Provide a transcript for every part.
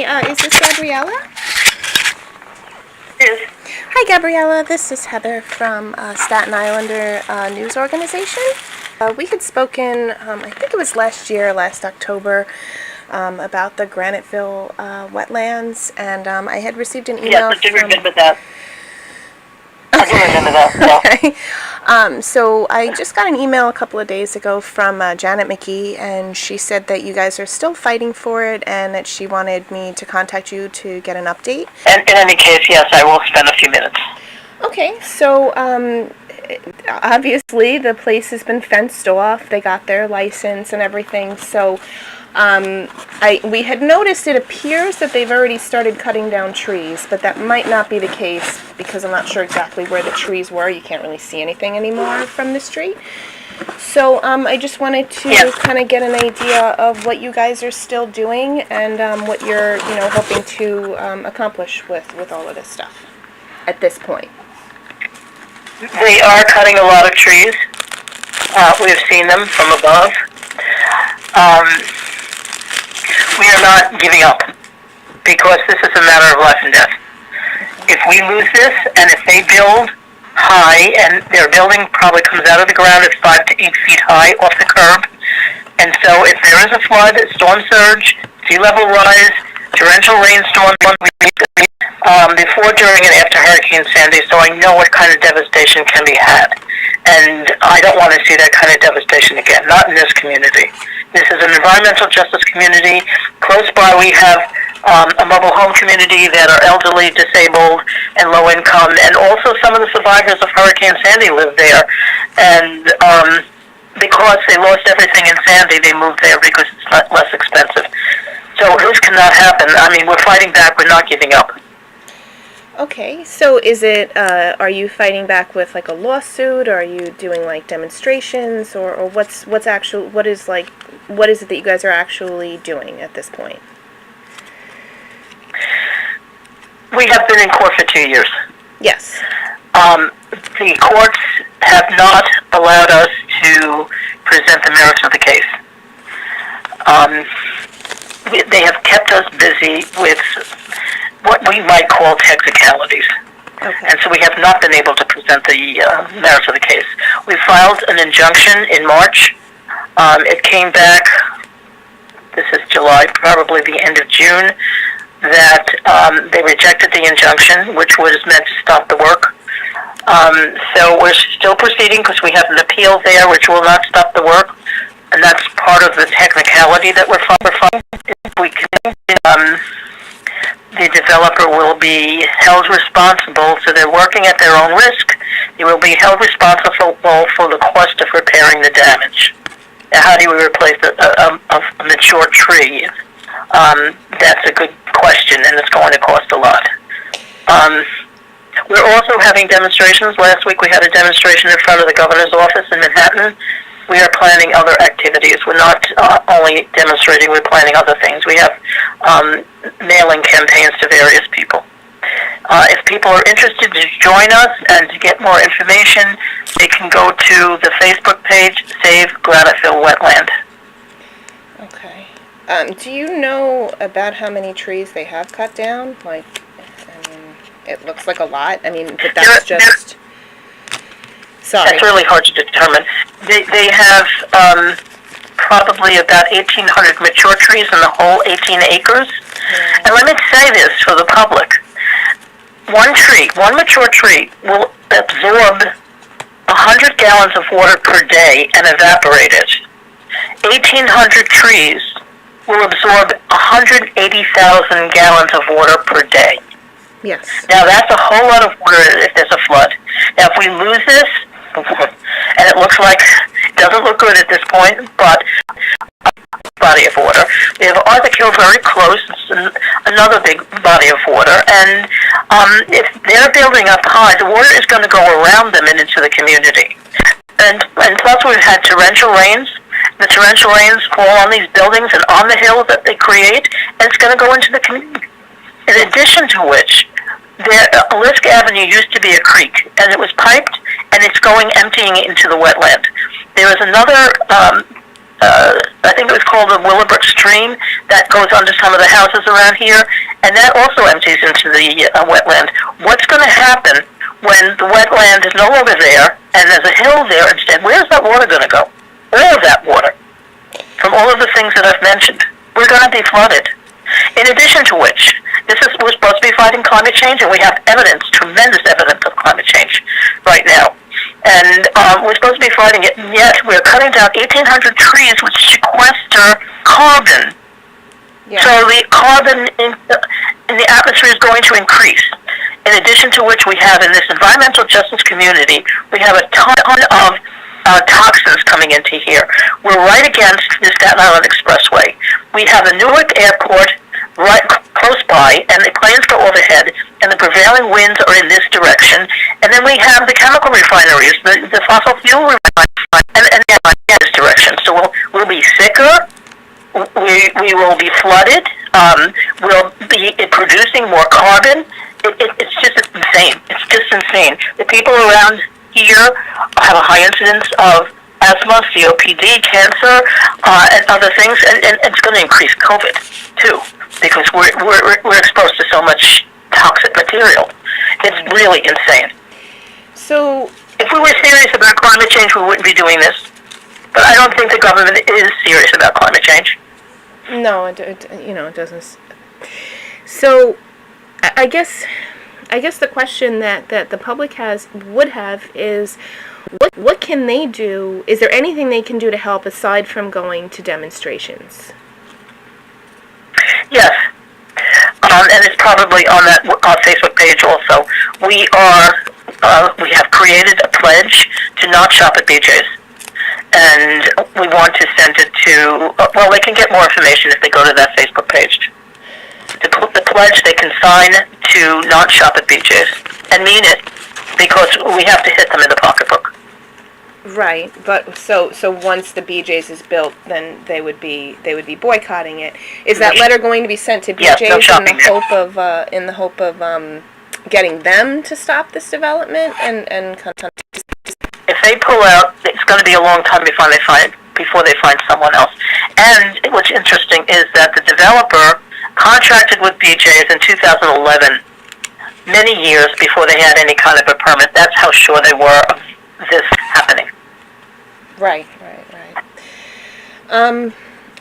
is this Gabriella? Yes. Hi, Gabriella. This is Heather from Staten Islander News Organization. We had spoken, I think it was last October, about the Graniteville Wetlands, and I had received an email. Yes, I do remember that. I do remember that. Yeah. Okay. So I just got an email a couple of days ago from Janet McGee, and she said that you guys are still fighting for it, and that she wanted me to contact you to get an update. And in any case, yes, I will spend a few minutes. Okay, so obviously the place has been fenced off. They got their license and everything. So we had noticed it appears that they've already started cutting down trees, but that might not be the case because I'm not sure exactly where the trees were. You can't really see anything anymore from the street. So I just wanted to kind of get an idea of what you guys are still doing and what you're hoping to accomplish with all of this stuff at this point. They are cutting a lot of trees. We've seen them from above. We are not giving up because this is a matter of life and death. If we lose this, and if they build high, and their building probably comes out of the ground at 5 to 8 feet high off the curb, and so if there is a flood, storm surge, sea level rise, torrential rainstorm, before, during, and after Hurricane Sandy, so I know what kind of devastation can be had. And I don't want to see that kind of devastation again, not in this community. This is an environmental justice community. Close by we have a mobile home community that are elderly, disabled, and low income, and also some of the survivors of Hurricane Sandy live there. And because they lost everything in Sandy, they moved there because it's less expensive. So this cannot happen. I mean, we're fighting back. We're not giving up. Okay, so is it, are you fighting back with like a lawsuit, or are you doing like demonstrations, or what is it that you guys are actually doing at this point? We have been in court for 2 years. Yes. The courts have not allowed us to present the merits of the case. They have kept us busy with what we might call technicalities. Okay. And so we have not been able to present the merits of the case. We filed an injunction in March. It came back, this is July, probably the end of June, that they rejected the injunction, which was meant to stop the work. So we're still proceeding because we have an appeal there which will not stop the work. And that's part of the technicality that we're fighting. If we can, the developer will be held responsible, so they're working at their own risk. They will be held responsible for the cost of repairing the damage. Now, how do we replace a mature tree? That's a good question, and it's going to cost a lot. We're also having demonstrations. Last week we had a demonstration in front of the governor's office in Manhattan. We are planning other activities. We're not only demonstrating, we're planning other things. We have mailing campaigns to various people. If people are interested to join us and to get more information, they can go to the Facebook page, Save Graniteville Wetland. Okay. Do you know about how many trees they have cut down? Like, I mean, it looks like a lot. I mean, but that's just... Sorry. That's really hard to determine. They have probably about 1,800 mature trees in the whole 18 acres. Yeah. And let me say this for the public. One mature tree, will absorb 100 gallons of water per day and evaporate it. 1,800 trees will absorb 180,000 gallons of water per day. Yes. Now, that's a whole lot of water if there's a flood. Now, if we lose this, and it looks like it doesn't look good at this point, but body of water. We have Arthur Hill very close, it's another big body of water, and if they're building up high, the water is going to go around them and into the community. And plus we've had torrential rains. The torrential rains fall on these buildings and on the hill that they create, and it's going to go into the community. In addition to which, Lisk Avenue used to be a creek, and it was piped, and it's going emptying into the wetland. There is another I think it was called the Willowbrook Stream, that goes under some of the houses around here, and that also empties into the wetland. What's going to happen when the wetland is no longer there, and there's a hill there instead? Where's that water going to go? All of that water, from all of the things that I've mentioned, we're going to be flooded. In addition to which, we're supposed to be fighting climate change, and we have evidence, tremendous evidence of climate change right now. And we're supposed to be fighting it, and yet we're cutting down 1,800 trees which sequester carbon. Yeah. So the carbon in the atmosphere is going to increase. In addition to which, we have in this environmental justice community, we have a ton of toxins coming into here. We're right against the Staten Island Expressway. We have the Newark Airport right close by, and the planes go overhead, and the prevailing winds are in this direction. And then we have the chemical refineries, the fossil fuel refineries, and in this direction. So we'll be sicker. We will be flooded. We'll be producing more carbon. It's insane. It's just insane. The people around here have a high incidence of asthma, COPD, cancer, and other things, and it's going to increase COVID too, because we're exposed to so much toxic material. It's really insane. So, if we were serious about climate change, we wouldn't be doing this. But I don't think the government is serious about climate change. No, it doesn't. So, I guess the question that the public would have is, what can they do? Is there anything they can do to help aside from going to demonstrations? Yes, and it's probably on that Facebook page also. We have created a pledge to not shop at BJs, and we want to send it to. Well, they can get more information if they go to that Facebook page. The pledge they can sign to not shop at BJs and mean it, because we have to hit them in the pocketbook. Right, but so once the BJs is built, then they would be boycotting it. Is that letter going to be sent to BJs in the hope of getting them to stop this development and if they pull out, it's going to be a long time before they find someone else. And what's interesting is that the developer contracted with BJs in 2011, many years before they had any kind of a permit. That's how sure they were of this happening. Right.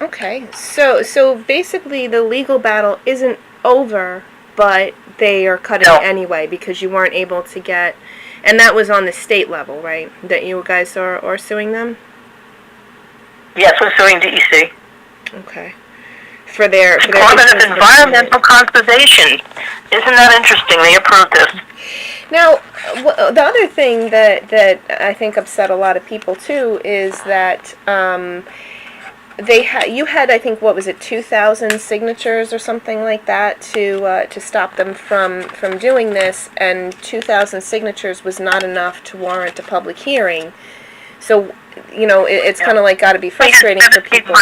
Okay, so basically the legal battle isn't over, but they are cutting it anyway because you weren't able to get, and that was on the state level, right? That you guys are suing them? Yes, we're suing DEC. Okay. For their Department of Environmental Conservation. Isn't that interesting? They approved this. Now, the other thing that I think upset a lot of people too is that you had I think, what was it, 2,000 signatures or something like that to stop them from doing this, and 2,000 signatures was not enough to warrant a public hearing. So it's kind of like got to be frustrating for people.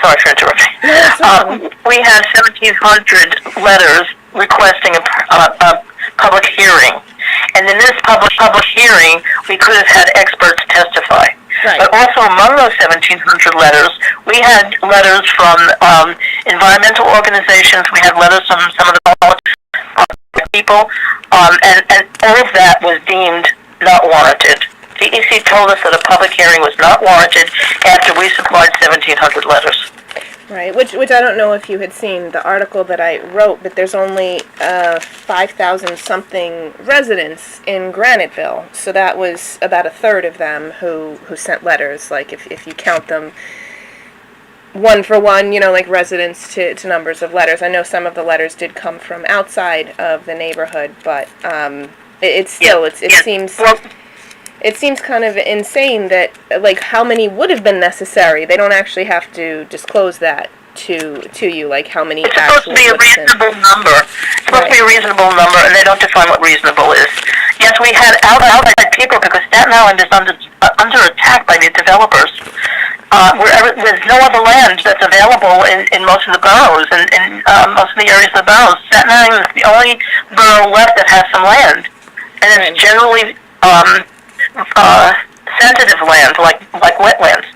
Sorry for interrupting. We had 1,700 letters requesting a public hearing, and in this public hearing, we could have had experts testify. Right. But also among those 1,700 letters, we had letters from environmental organizations. We had letters from some of the people, and all of that was deemed not warranted. DEC told us that a public hearing was not warranted after we supplied 1,700 letters. Right, which I don't know if you had seen the article that I wrote, but there's only 5,000 something residents in Graniteville, so that was about a third of them who sent letters. Like if you count them one for one, like residents to numbers of letters. I know some of the letters did come from outside of the neighborhood, but it seems. Well, it seems kind of insane that, like, how many would have been necessary? They don't actually have to disclose that to you, like how many. It's supposed to be a reasonable number. It's supposed to be a reasonable number, and they don't define what reasonable is. Yes, we had outside people because Staten Island is under attack by the developers. There's no other land that's available in most of the boroughs and in most of the areas of the boroughs. Staten Island is the only borough left that has some land, and it's generally sensitive land, like wetlands.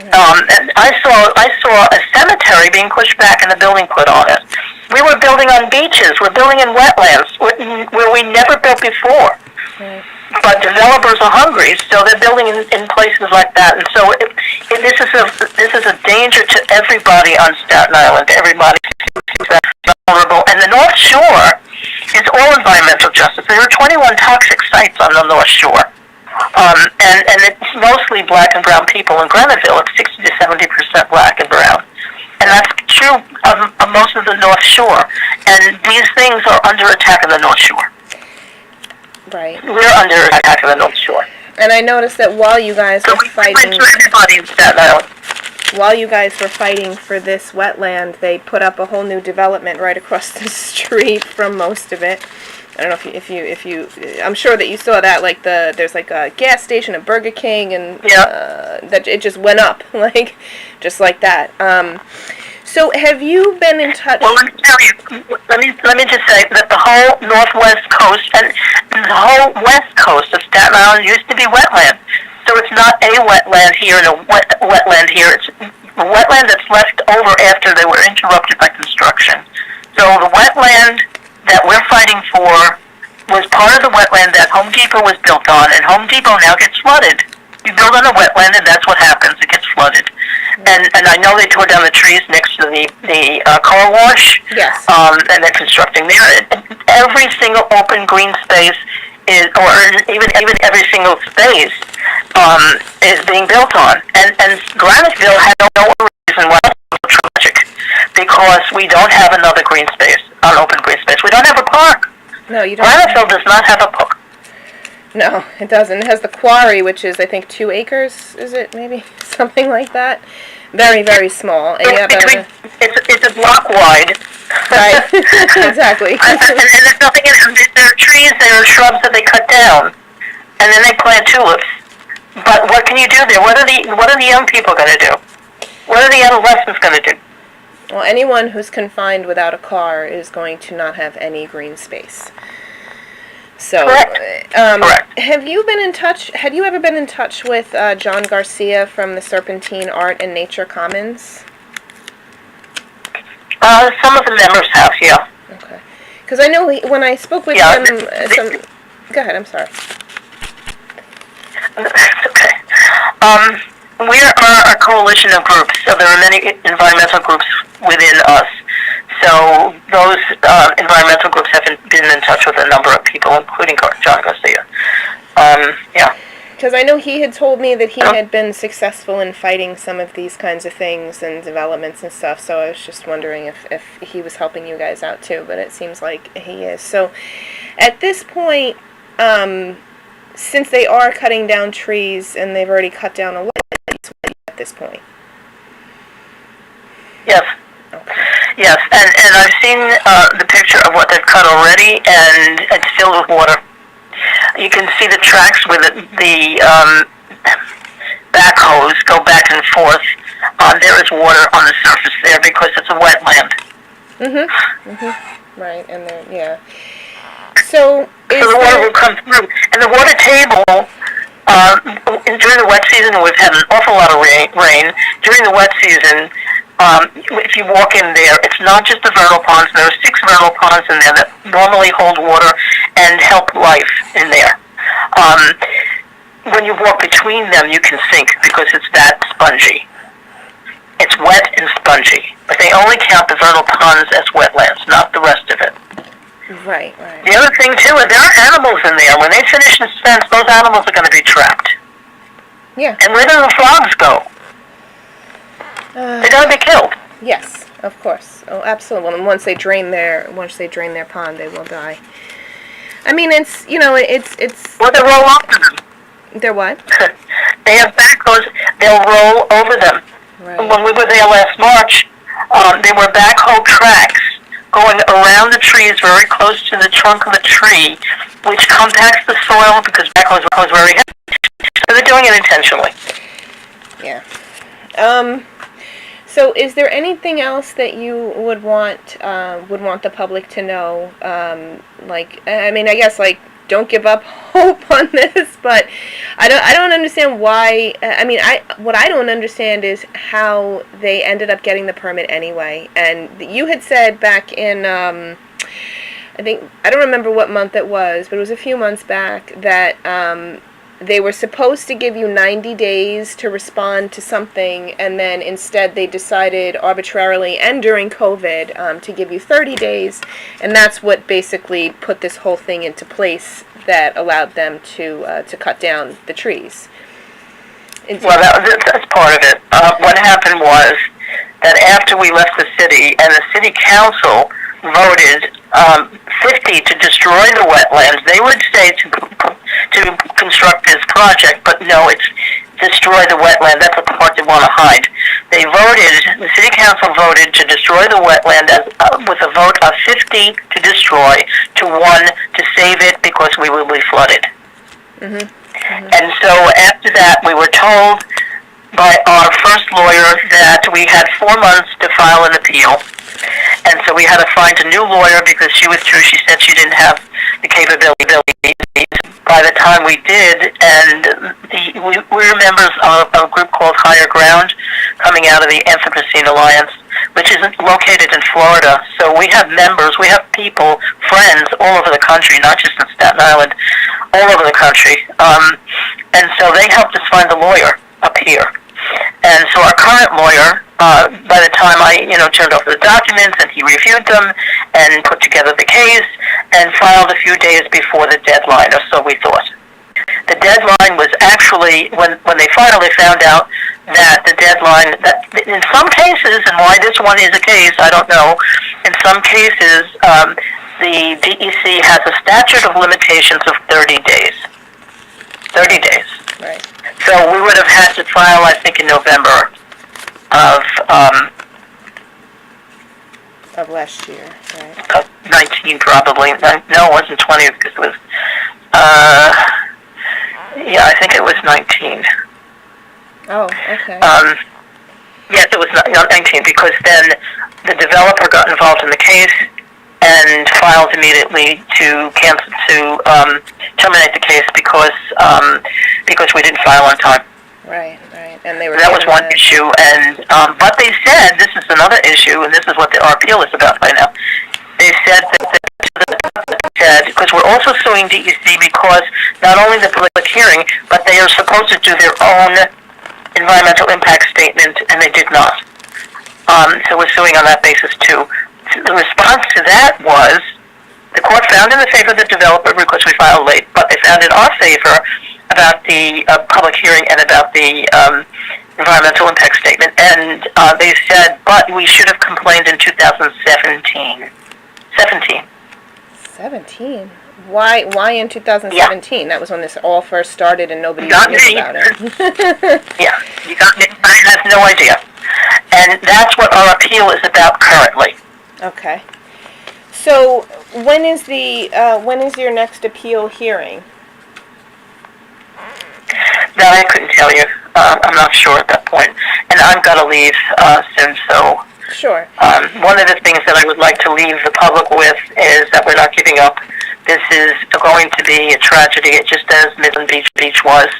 And I saw a cemetery being pushed back and a building put on it. We were building on beaches. We're building in wetlands where we never built before. Right. But developers are hungry, so they're building in places like that. And so this is a danger to everybody on Staten Island. Everybody is vulnerable. And the North Shore is all environmental justice. There are 21 toxic sites on the North Shore. And it's mostly black and brown people in Graniteville. It's 60 to 70% black and brown. And that's true of most of the North Shore. And these things are under attack in the North Shore. Right. We're under attack in the North Shore. And I noticed that while you guys were fighting, everybody in Staten Island. while you guys were fighting for this wetland, they put up a whole new development right across the street from most of it. I don't know if you I'm sure that you saw that, like there's like a gas station, a Burger King, and that it just went up like just like that. So have you been in touch? Well, let me tell you. Let me just say that the whole northwest coast and the whole west coast of Staten Island used to be wetland. So it's not a wetland here and a wetland here. It's a wetland that's left over after they were interrupted by construction. So the wetland that we're fighting for was part of the wetland that Home Depot was built on, and Home Depot now gets flooded. You build on a wetland, and that's what happens. It gets flooded. And I know they tore down the trees next to the car wash. Yes. And they're constructing there. Every single open green space is, or even every single space, is being built on. And Graniteville had no reason why it's so tragic, because we don't have another green space, an open green space. We don't have a park. No, you don't. Graniteville does not have a park. No, it doesn't. It has the quarry, which is, I think, 2 acres, is it, maybe? Something like that. Very, very small. And it's a block wide. Right, exactly. and there's nothing in it. There are trees, there are shrubs that they cut down, and then they plant tulips. But what can you do there? What are the young people going to do? What are the adolescents going to do? Well, anyone who's confined without a car is going to not have any green space. So, Correct. Have you been in touch? Had you ever been in touch with John Garcia from the Serpentine Art and Nature Commons? Some of the members have, yeah. Okay, because I know when I spoke with him, go ahead. I'm sorry. It's okay. We are a coalition of groups, so there are many environmental groups within us. So those environmental groups have been in touch with a number of people, including John Garcia. Yeah. Because I know he had told me that he had been successful in fighting some of these kinds of things and developments and stuff, so I was just wondering if he was helping you guys out too, but it seems like he is. So at this point, since they are cutting down trees and they've already cut down a lot at this point. Yes. Okay. Yes, and I've seen the picture of what they've cut already, and it's filled with water. You can see the tracks where the backhoes go back and forth. There is water on the surface there because it's a wetland. Right, and then, yeah. So the water will come through. And the water table, during the wet season, we've had an awful lot of rain. During the wet season, if you walk in there, it's not just the vernal ponds. There are 6 vernal ponds in there that normally hold water and help life in there. When you walk between them, you can sink because it's that spongy. It's wet and spongy. But they only count the vernal ponds as wetlands, not the rest of it. Right. The other thing, too, is there are animals in there. When they finish this fence, those animals are going to be trapped. Yeah. And where do the frogs go? They're going to be killed. Yes, of course. Oh, absolutely. And once they drain their pond, they will die. I mean, it's it's. Well, they roll over them. They're what? They have backhoes. They'll roll over them. Right. When we were there last March, there were backhoe tracks going around the trees, very close to the trunk of the tree, which compacts the soil because backhoes are very heavy. So they're doing it intentionally. Yeah. So is there anything else that you would want the public to know? Like, I mean, I guess like don't give up hope on this, but I don't understand why. I mean, what I don't understand is how they ended up getting the permit anyway. And you had said back in, I don't remember what month it was, but it was a few months back that they were supposed to give you 90 days to respond to something, and then instead they decided arbitrarily and during COVID to give you 30 days, and that's what basically put this whole thing into place that allowed them to cut down the trees. Well, that's part of it. What happened was that after we left the city, and the city council voted 50 to destroy the wetlands, they would say to construct this project, but no, it's destroy the wetland. That's the part they want to hide. The city council voted to destroy the wetland with a vote of 50 to destroy to 1 to save it because we will be flooded. Mm-hmm. Mm-hmm. And so after that, we were told by our first lawyer that we had 4 months to file an appeal. And so we had to find a new lawyer because she withdrew. She said she didn't have the capability. By the time we did, and we were members of a group called Higher Ground coming out of the Anthropocene Alliance, which is located in Florida. So we have members, we have people, friends all over the country, not just in Staten Island, all over the country. And so they helped us find a lawyer up here. And so our current lawyer, by the time I, turned over the documents and he reviewed them and put together the case and filed a few days before the deadline, or so we thought. The deadline was actually, when they finally found out that the deadline, that in some cases, and why this one is a case, I don't know, in some cases, the DEC has a statute of limitations of 30 days. 30 days. Right. So we would have had to file, I think, in November of last year, right? 19 probably. No, it wasn't 20 because it was, I think it was 19. Oh, okay. Yes, it was 19 because then the developer got involved in the case and filed immediately to terminate the case because we didn't file on time. Right. And they were. That was one issue, and but they said this is another issue, and this is what our appeal is about right now. They said because we're also suing DEC because not only the public hearing, but they are supposed to do their own environmental impact statement, and they did not. So we're suing on that basis too. The response to that was the court found in the favor of the developer because we filed late, but they found in our favor about the public hearing and about the environmental impact statement. And they said, but we should have complained in 2017. 17? Why in 2017? Yeah. That was when this all first started and nobody knew about it. Yeah, you got me. I have no idea. And that's what our appeal is about currently. Okay. So when is your next appeal hearing? That I couldn't tell you. I'm not sure at that point. And I'm going to leave soon, so... Sure. One of the things that I would like to leave the public with is that we're not giving up. This is going to be a tragedy, just as Midland Beach was,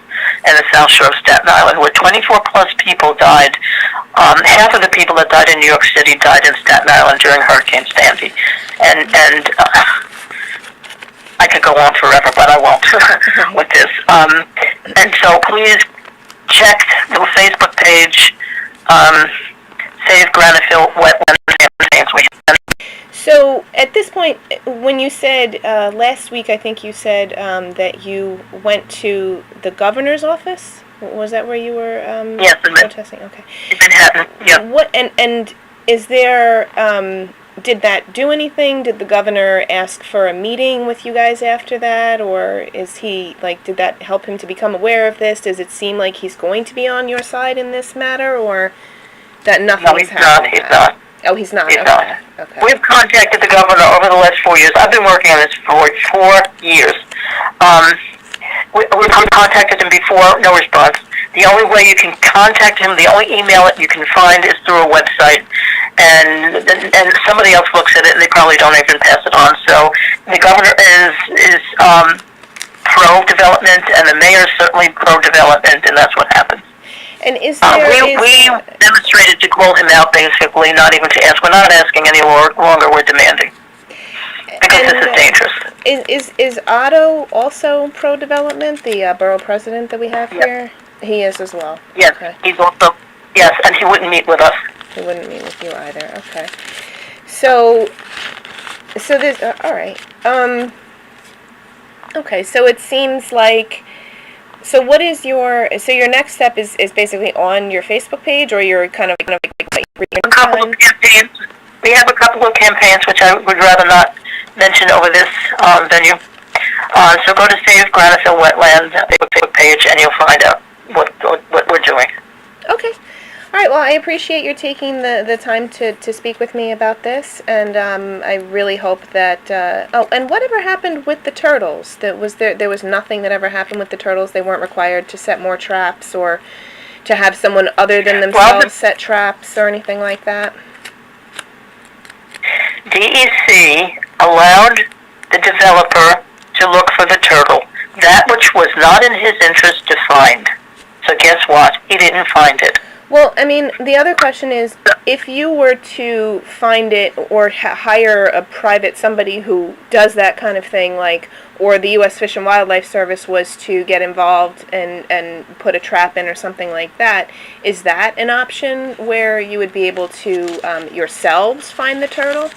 and the South Shore of Staten Island, where 24-plus people died. Half of the people that died in New York City died in Staten Island during Hurricane Sandy. And I could go on forever, but I won't with this. And so please check the Facebook page, Save Graniteville Wetland. So at this point, when you said last week, I think you said that you went to the governor's office. Was that where you were yes, protesting? Okay. In Manhattan. Yeah. What and is there? Did that do anything? Did the governor ask for a meeting with you guys after that, or is he did that help him to become aware of this? Does it seem like he's going to be on your side in this matter, or that nothing is happening? No, he's not. Oh, he's not. He's okay. not. Okay. We've contacted the governor over the last 4 years. I've been working on this for 4 years. We've contacted him before, no response. The only way you can contact him, the only email that you can find is through a website, and somebody else looks at it and they probably don't even pass it on. So the governor is pro-development, and the mayor is certainly pro-development, and that's what happens. And is we demonstrated to call him out, basically, not even to ask. We're not asking any longer, we're demanding. Because this is dangerous. Is Otto also pro-development, the borough president that we have here? He is as well. Yes, okay. He's also, yes, and he wouldn't meet with us. He wouldn't meet with you either, okay. So there's, all right. Okay, so it seems like, so what is your next step is basically on your Facebook page, or you're kind of like a couple of campaigns. We have a couple of campaigns which I would rather not mention over this venue. So go to Save Graniteville Wetland Facebook page, and you'll find out what we're doing. Okay. All right, well, I appreciate your taking the time to speak with me about this, and I really hope that, and whatever happened with the turtles? There was nothing that ever happened with the turtles? They weren't required to set more traps, or to have someone other than themselves set traps, or anything like that? DEC allowed the developer to look for the turtle, that which was not in his interest to find. So guess what? He didn't find it. Well, I mean, the other question is, if you were to find it or hire a private somebody who does that kind of thing, like, or the U.S. Fish and Wildlife Service was to get involved and put a trap in or something like that, is that an option where you would be able to yourselves find the turtle?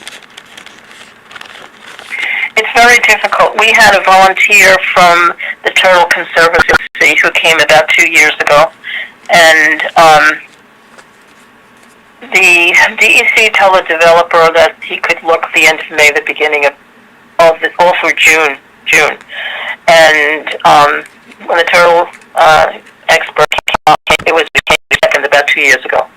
It's very difficult. We had a volunteer from the Turtle Conservancy who came about 2 years ago, and the DEC told the developer that he could look the end of May, the beginning of all through June. And when the turtle expert became second about 2 years ago.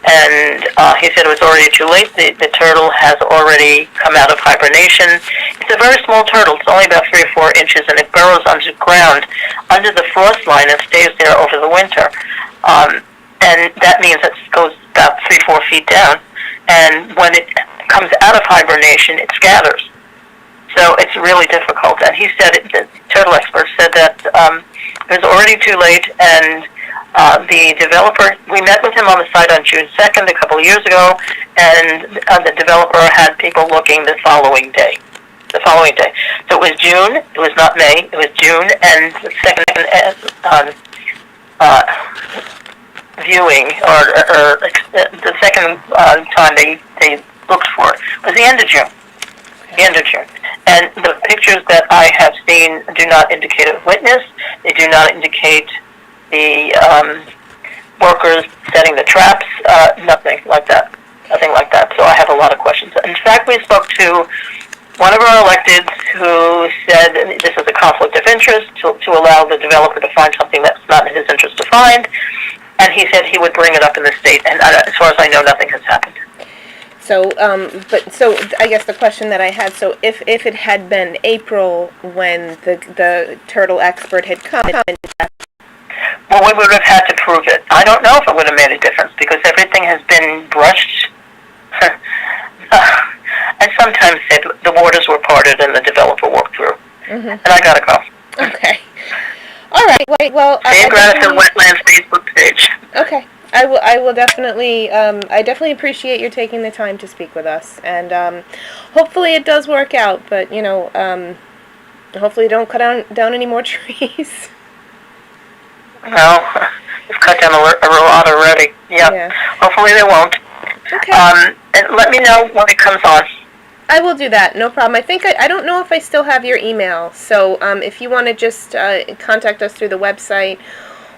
And he said it was already too late. The turtle has already come out of hibernation. It's a very small turtle. It's only about 3 or 4 inches, and it burrows underground, under the frost line, and stays there over the winter. And that means it goes about 3-4 feet down. And when it comes out of hibernation, it scatters. So it's really difficult. And he said, the turtle expert said that it was already too late, and the developer, we met with him on the site on June 2nd a couple of years ago, and the developer had people looking the following day. So it was June, it was not May, it was June, and the second viewing, or the second time they looked for it was the end of June. The end of June. And the pictures that I have seen do not indicate a witness. They do not indicate the workers setting the traps, nothing like that. Nothing like that. So I have a lot of questions. In fact, we spoke to one of our electeds who said this is a conflict of interest to allow the developer to find something that's not in his interest to find. And he said he would bring it up in the state. And as far as I know, nothing has happened. So, so I guess the question that I had, so if it had been April when the turtle expert had come, well, we would have had to prove it. I don't know if it would have made a difference because everything has been brushed. And sometimes the waters were parted and the developer walked through. Mm-hmm. And I gotta go. Okay. All right. Well, Save Graniteville Wetlands Facebook page. Okay. I will definitely, I definitely appreciate your taking the time to speak with us, and hopefully it does work out, but, you know, hopefully you don't cut down any more trees. Well, we've cut down a lot already, yeah. Hopefully they won't. Okay. And let me know when it comes on. I will do that, no problem. I think, I don't know if I still have your email, so if you want to just contact us through the website,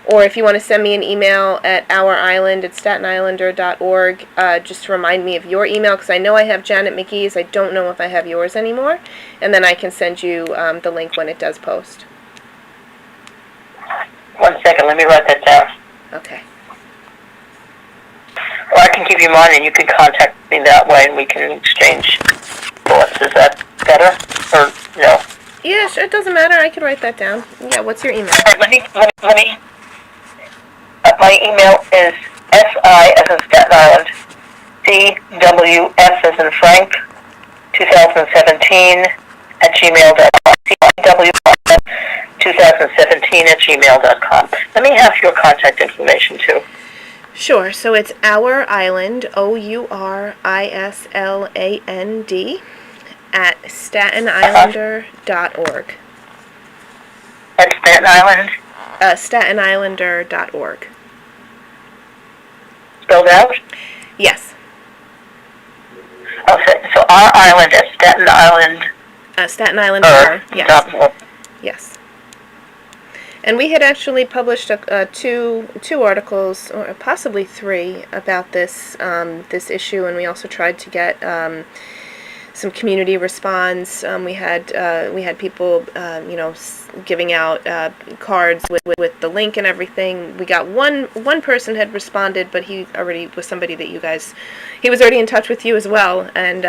or if you want to send me an email at ourisland@statenislander.org, just to remind me of your email, because I know I have Janet McGee's. I don't know if I have yours anymore. And then I can send you the link when it does post. 1 second, let me write that down. Okay. Or I can give you mine and you can contact me that way and we can exchange thoughts. Is that better? Or no? Yeah, sure, it doesn't matter. I can write that down. Yeah, what's your email? All right, let me my email is SI as in Staten Island, CWF as in Frank, 2017 @gmail.com. 2017@gmail.com. Let me have your contact information too. Sure. So it's Our Island, OURISLAND, at StatenIslander.org. At Staten Island? StatenIslander.org. Spelled out? Yes. Oh, so Our Island at Staten Island. Staten Islander. Yes. .org. Yes. And we had actually published two articles, or possibly three, about this this issue, and we also tried to get some community response. We had people, giving out cards with the link and everything. We got one person had responded, but he already was somebody that he was already in touch with you as well, and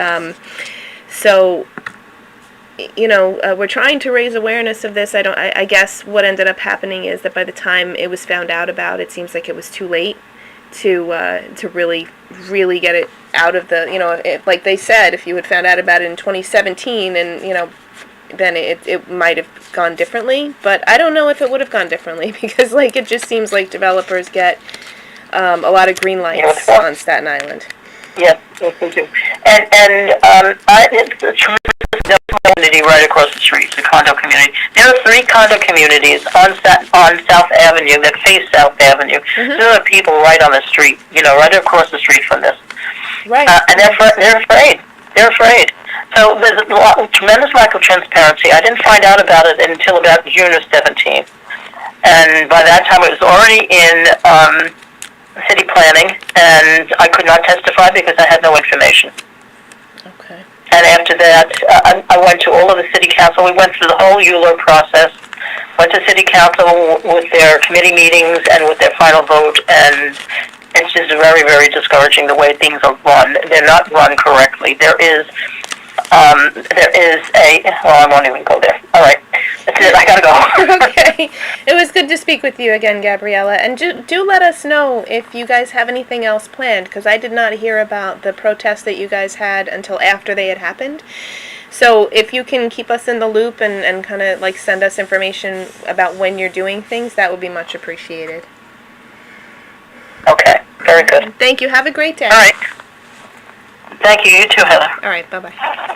so. We're trying to raise awareness of this. I guess what ended up happening is that by the time it was found out about, it seems like it was too late to really get it out of the, like they said, if you had found out about it in 2017 and, then it might have gone differently. But I don't know if it would have gone differently because, it just seems like developers get a lot of green lights on Staten Island. Yes, they do. And it's a tremendous community right across the street, the condo community. There are 3 condo communities on South Avenue that face South Avenue. Mm-hmm. There are people right on the street, right across the street from this. Right. And they're afraid. They're afraid. So there's a tremendous lack of transparency. I didn't find out about it until about June of 17. And by that time it was already in city planning, and I could not testify because I had no information. Okay. And after that, I went to all of the city council. We went through the whole ULURP process, went to city council with their committee meetings and with their final vote, and it's just very, very discouraging the way things are run. They're not run correctly. There is I won't even go there. All right. That's it. I gotta go. Okay. It was good to speak with you again, Gabriella. And do let us know if you guys have anything else planned, because I did not hear about the protests that you guys had until after they had happened. So if you can keep us in the loop and kind of send us information about when you're doing things, that would be much appreciated. Okay. Very good. Thank you. Have a great day. All right. Thank you. You too, Heather. All right. Bye-bye.